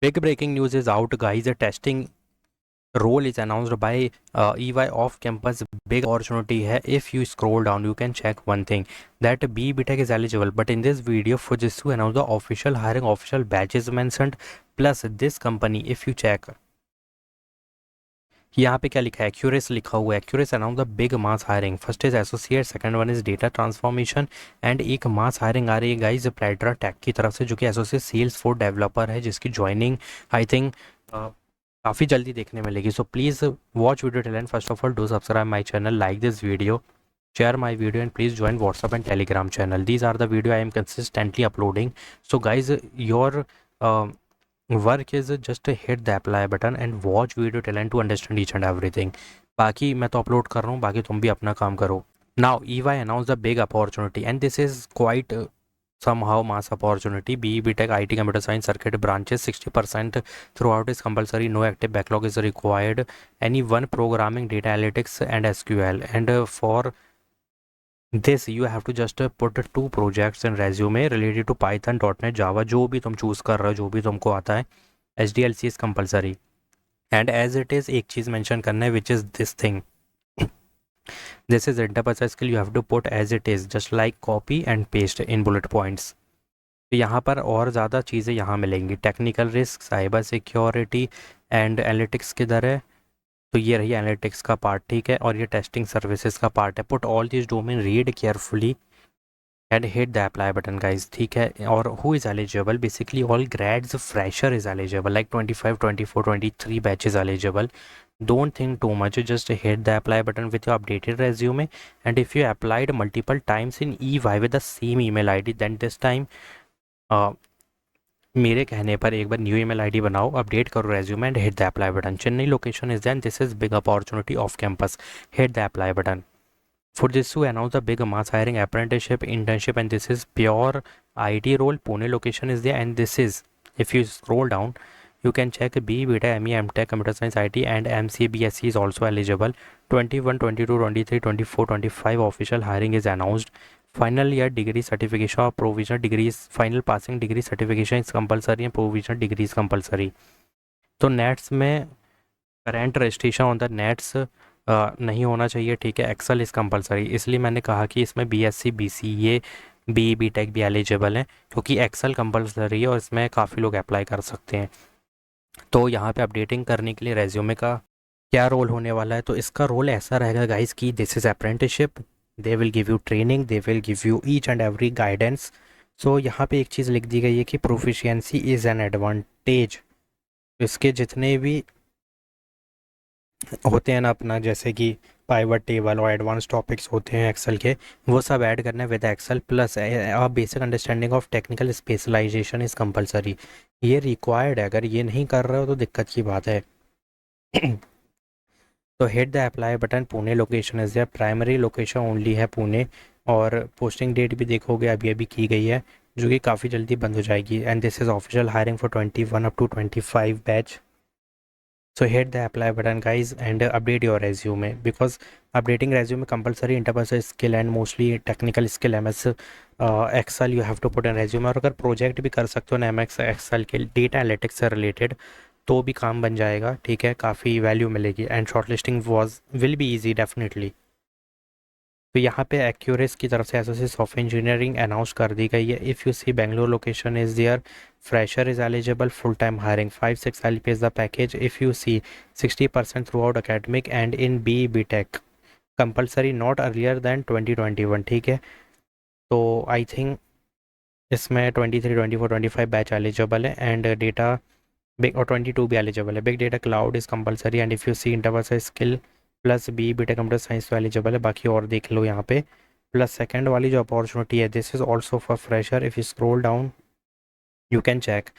Big breaking news is out, guys. A testing role is announced by EY off campus. Big opportunity hai. If you scroll down, you can check one thing that B BTech is eligible. But in this video, Fujitsu announced the official hiring, official batches mentioned. Plus, this company, if you check, यहाँ पे क्या लिखा है, एक्यूरेस लिखा हुआ है. Accuris announce the big mass hiring. First is associate, second one is data transformation and एक mass hiring आ रही है गाइज प्लेटरा टेक की तरफ से, जो कि एसोसिएट सेल्स फोर डेवलपर है, जिसकी ज्वाइनिंग आई थिंक काफ़ी जल्दी देखने मिलेगी. So please watch video till and. First of all do subscribe my channel, like this video, share my video and please join WhatsApp and Telegram channel. These are the video I am consistently uploading. So guys, your work is just hit the apply button and watch video till end to understand each and everything. बाकी मैं तो upload कर रहा हूँ, बाकी तुम भी अपना काम करो. Now EY announced a big opportunity and this is quite somehow mass opportunity. BE BTech IT Computer Science Circuit branches 60% throughout is compulsory. No active backlog is required. Any one programming, data analytics and SQL. And for this you have to just put two projects in resume related to Python, .NET, Java, जो भी तुम choose कर रहे हो, जो भी तुमको आता है. HDLC is compulsory. And as it is, एक चीज़ mention करना है, which is this thing. This is interpersonal skill. You have to put as it is, just like copy and paste in bullet points. तो यहाँ पर और ज़्यादा चीज़ें यहाँ मिलेंगी. Technical risk, cyber security and analytics किधर है, तो ये रही एनालिटिक्स का पार्ट, ठीक है. और ये टेस्टिंग सर्विसेज का पार्ट है. Put all this domain, read carefully and hit the apply button guys, ठीक है. और who is eligible, basically all grades, fresher is eligible, like 25, 24, 23 batches eligible. Don't think too much, just hit the apply button with your updated resume. And if you applied multiple times in EY with the same email ID, then this time मेरे कहने पर एक बार new email ID बनाओ, update करो resume and hit the apply button. Chennai location is then, this is big opportunity of campus, hit the apply button. Fujitsu announced the big mass hiring, apprenticeship, internship, and this is pure IT role. Pune location is there, and this is, if you scroll down, you can check B, Beta, ME, MTech, Computer Science, IT, and MCA, BSc is also eligible. 21, 22, 23, 24, 25 official hiring is announced. Final year degree certification or provisional degrees, final passing degree certification is compulsory and provisional degree is compulsory. तो nets में current registration on the nets नहीं होना चाहिए, ठीक है. Excel is compulsory, इसलिए मैंने कहा कि इसमें बीएससी, बीसीए, बी बीटेक भी एलिजिबल हैं, क्योंकि एक्सेल कंपलसरी है और इसमें काफ़ी लोग अप्लाई कर सकते हैं. तो यहाँ पे अपडेटिंग करने के लिए रेज्यूमे का क्या रोल होने वाला है, तो इसका रोल ऐसा रहेगा गाइस कि this is apprenticeship, they will give you training, they will give you each and every guidance. So यहाँ पे एक चीज़ लिख दी गई है कि प्रोफिशिएंसी इज़ एन एडवांटेज. इसके जितने भी होते हैं ना अपना, जैसे कि पाइवट टेबल और एडवांस टॉपिक्स होते हैं एक्सेल के, वो सब ऐड करना है with Excel. Plus basic understanding of technical specialization is compulsory, ये रिक्वायर्ड है. अगर ये नहीं कर रहे हो तो दिक्कत की बात है. तो hit the apply button. Pune location is there, primary location only है पुणे. और पोस्टिंग डेट भी देखोगे अभी अभी की गई है, जो कि काफ़ी जल्दी बंद हो जाएगी. And this is official hiring for 21 up to 25 batch. So hit the apply button guys and update your resume, because updating resume compulsory. Interpersonal skill and mostly technical skill, MS Excel you have to put in resume. और अगर project भी कर सकते हो ना MS Excel के data analytics से related, तो भी काम बन जाएगा, ठीक है. काफ़ी वैल्यू मिलेगी and short listing will be easy definitely. तो यहाँ पे एक्यूरेस की तरफ से एसोसिएट सॉफ्टवेयर इंजीनियरिंग अनाउंस कर दी गई है. If you see Bangalore location is there, fresher is eligible, full time hiring, 5-6 LP is the package. If you see 60% throughout academic and in B BTech compulsory not earlier than 2021, ठीक है. तो I think इसमें 23, 24, 25 batch eligible है and data big, और 22 भी eligible है. Big data cloud is compulsory. And if you see interpersonal skill plus B BTech computer science तो eligible है, बाकी और देख लो यहाँ पे. प्लस सेकंड वाली जो अपॉर्चुनिटी है, this is also for fresher. If you scroll down you can check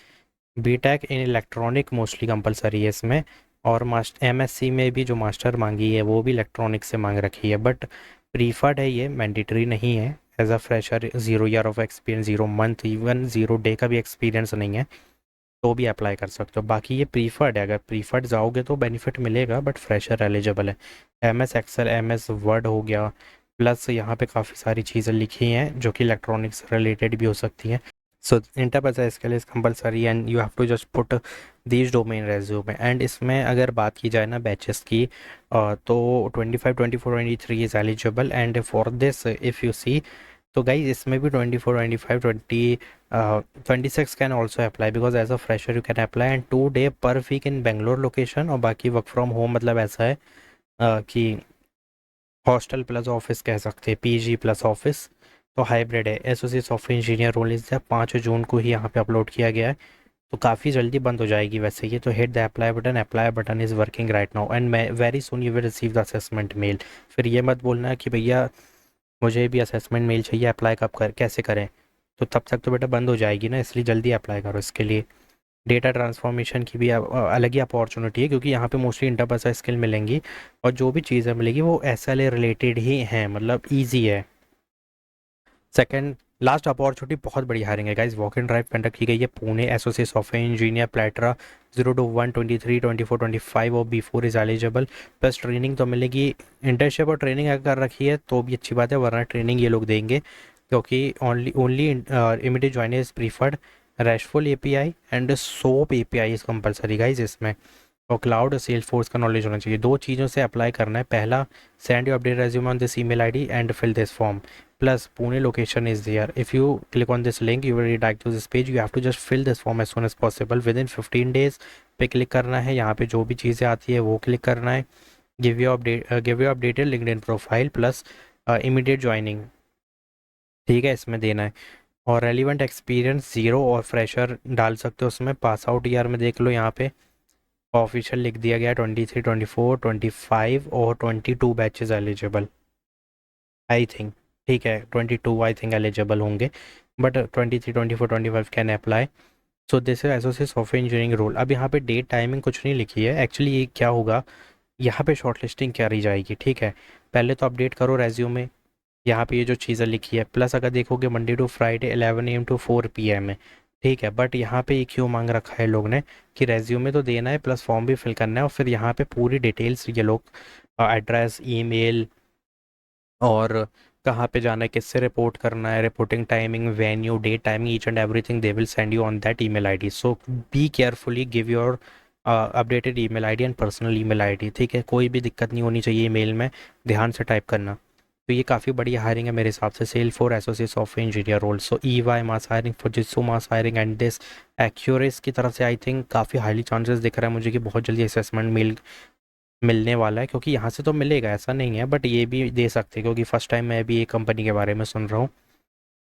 BTech in electronic mostly compulsory है इसमें. और MSc में भी जो मास्टर मांगी है वो भी इलेक्ट्रॉनिक से मांग रखी है, बट प्रीफर्ड है, ये मैंडेटरी नहीं है. As a fresher 0 year of experience, 0 month, even 0 day का भी एक्सपीरियंस नहीं है, तो भी अप्लाई कर सकते हो. बाकी ये प्रीफर्ड है, अगर प्रीफर्ड जाओगे तो बेनिफिट मिलेगा, बट फ्रेशर एलिजिबल है. MS Excel, MS वर्ड हो गया, प्लस यहाँ पे काफ़ी सारी चीज़ें लिखी हैं जो कि इलेक्ट्रॉनिक्स रिलेटेड भी हो सकती हैं. So enterprise skill is compulsory and you have to just put these domain resume. And इसमें अगर बात की जाए ना बैचेस की, तो 25, 24, 23 is eligible. And for this if you see, तो गाइज इसमें भी 24, 25, 26 can also apply, because as a fresher you can apply and 2 day पर वीक इन बेंगलोर लोकेशन, और बाकी वर्क फ्रॉम होम। मतलब ऐसा है कि हॉस्टल प्लस ऑफिस कह सकते हैं, पीजी प्लस ऑफिस, तो हाइब्रिड है। एसोसिएट सॉफ्टवेयर इंजीनियर रोल इस 5 जून को ही यहाँ पे अपलोड किया गया है, तो काफ़ी जल्दी बंद हो जाएगी वैसे ये। तो hit the apply button is working right now and मैं very soon you will receive the assessment mail. फिर ये मत बोलना कि भैया मुझे भी असेसमेंट मेल चाहिए, अप्लाई कब कर कैसे करें, तो तब तक तो बेटा बंद हो जाएगी ना, इसलिए जल्दी अप्लाई करो इसके लिए। डेटा ट्रांसफॉर्मेशन की भी अलग ही अपॉर्चुनिटी है, क्योंकि यहाँ पे मोस्टली इंटरपर्सनल स्किल मिलेंगी, और जो भी चीज़ें मिलेगी वो एसएलए रिलेटेड ही हैं, मतलब ईजी है। सेकंड लास्ट अपॉर्चुनिटी बहुत बड़ी हायरिंग है guys, walk in drive conduct की गई है पुणे, एसोसिएट सॉफ्टवेयर इंजीनियर प्लेटरा 0 to 1, 23, 24, 25 और B4 is eligible. Plus training तो मिलेगी, इंटर्नशिप और ट्रेनिंग अगर कर रखी है तो भी अच्छी बात है, वरना ट्रेनिंग ये लोग देंगे, क्योंकि only immediate join is preferred. Restful API and soap API is compulsory guys इसमें, और क्लाउड और सेल्स फोर्स का नॉलेज होना चाहिए। 2 चीज़ों से अप्लाई करना है। पहला, send you update resume on this email ID and fill this form. Plus Pune location is there, if you click on this link you will redirect to this page, you have to just fill this form as soon as possible within 15 days पे click करना है। यहाँ पे जो भी चीज़ें आती है वो क्लिक करना है। Give you updated LinkedIn profile plus immediate joining, ठीक है, इसमें देना है। और रेलिवेंट एक्सपीरियंस 0 और फ्रेशर डाल सकते हो उसमें। पास आउट ईयर में देख लो, यहाँ पे ऑफिशियल लिख दिया गया 23, 24, 25 और 22 बैचेज एलिजिबल आई थिंक, ठीक है 22 आई थिंक एलिजिबल होंगे, but 23, 24, 25 can apply. So this is associate software engineering role. अब यहाँ पे डेट टाइमिंग कुछ नहीं लिखी है एक्चुअली, ये क्या होगा, यहाँ पे शॉर्ट लिस्टिंग करी जाएगी, ठीक है। पहले तो अपडेट करो रेज्यूमे, यहाँ पे ये जो चीज़ें लिखी है। प्लस अगर देखोगे Monday to Friday 11 AM to 4 PM है, ठीक है। बट यहाँ पे एक क्यों मांग रखा है लोग ने कि रेज्यूमे तो देना है प्लस फॉर्म भी फिल करना है, और फिर यहाँ पे पूरी डिटेल्स ये लोग, एड्रेस, ईमेल, और कहाँ पे जाना है, किससे रिपोर्ट करना है, reporting timing, venue, date, timing, each and everything they will send you on that email ID. So be carefully give your updated email ID and personal email ID, ठीक है। कोई भी दिक्कत नहीं होनी चाहिए ईमेल में, ध्यान से टाइप करना। तो ये काफ़ी बड़ी हायरिंग है मेरे हिसाब से, cell for associate software engineer role. So E Y mass hiring, Fujitsu mass hiring and this एक्यूरेस की तरफ से आई थिंक काफ़ी हाईली चांसेस दिख रहा है मुझे कि बहुत जल्दी असेसमेंट मिलने वाला है, क्योंकि यहाँ से तो मिलेगा ऐसा नहीं है, बट ये भी दे सकते हैं, क्योंकि फर्स्ट टाइम मैं भी एक कंपनी के बारे में सुन रहा हूँ।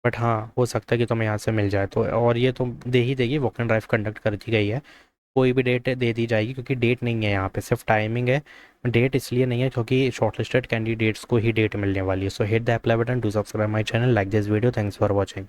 बट हाँ, हो सकता है कि तुम्हें यहाँ से मिल जाए तो, और ये तो दे ही देगी, वॉक एंड ड्राइव कंडक्ट कर दी गई है, कोई भी डेट दे दी जाएगी, क्योंकि डेट नहीं है यहाँ पे, सिर्फ टाइमिंग है। डेट इसलिए नहीं है क्योंकि शॉर्टलिस्टेड कैंडिडेट्स को ही डेट मिलने वाली है। So hit the apply button to subscribe my channel, like this video, thanks for watching.